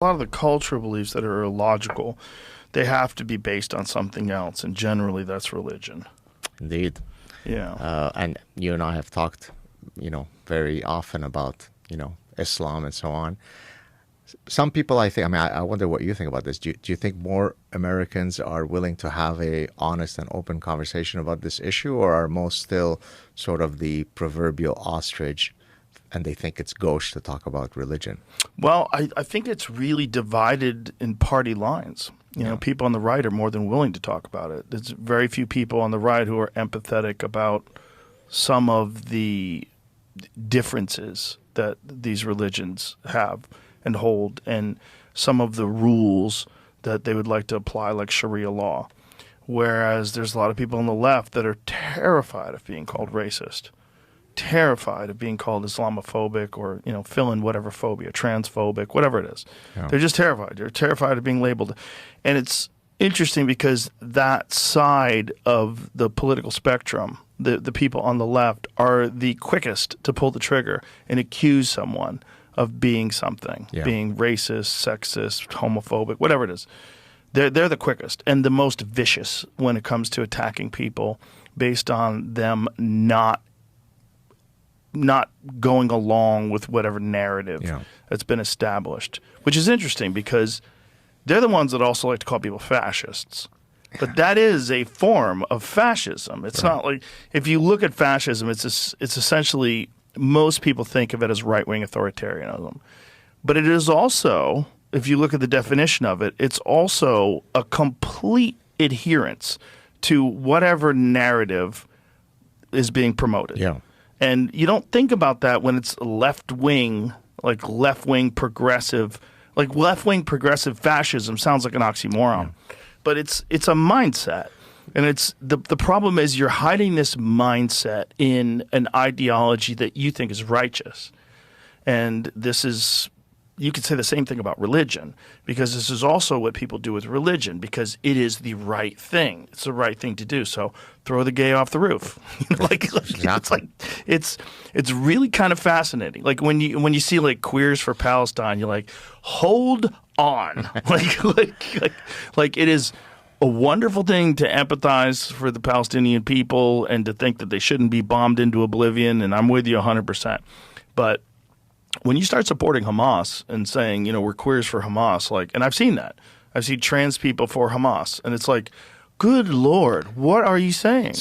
A lot of the cultural beliefs that are illogical, they have to be based on something else, and generally that's religion. Indeed. Yeah. And you and I have talked, very often about, Islam and so on. Some people, I wonder what you think about this. Do you think more Americans are willing to have a honest and open conversation about this issue, or are most still sort of the proverbial ostrich and they think it's gauche to talk about religion? Well, I think it's really divided in party lines. People on the right are more than willing to talk about it. There's very few people on the right who are empathetic about some of the differences that these religions have and hold, and some of the rules that they would like to apply, like Sharia law. Whereas there's a lot of people on the left that are terrified of being called racist, terrified of being called Islamophobic, or fill in whatever phobia, transphobic, whatever it is. Yeah. They're just terrified. They're terrified of being labeled. And it's interesting because that side of the political spectrum, the people on the left, are the quickest to pull the trigger and accuse someone of being something, being racist, sexist, homophobic, whatever it is. They're the quickest and the most vicious when it comes to attacking people based on them not going along with whatever narrative that's been established, which is interesting because they're the ones that also like to call people fascists. But that is a form of fascism. It's not like, if you look at fascism, it's essentially, most people think of it as right-wing authoritarianism. But it is also, if you look at the definition of it, it's also a complete adherence to whatever narrative is being promoted. Yeah. And you don't think about that when it's left-wing, like left-wing progressive. Like left-wing progressive fascism sounds like an oxymoron. Yeah. But it's a mindset. And it's the problem is you're hiding this mindset in an ideology that you think is righteous. And this is, you could say the same thing about religion, because this is also what people do with religion, because it is the right thing. It's the right thing to do. So throw the gay off the roof. It's really kind of fascinating. Like when you see like Queers for Palestine, you're like, hold on. like it is a wonderful thing to empathize for the Palestinian people and to think that they shouldn't be bombed into oblivion, and I'm with you 100%. But when you start supporting Hamas and saying, we're queers for Hamas, and I've seen that. I've seen trans people for Hamas, and it's like, good Lord, what are you saying?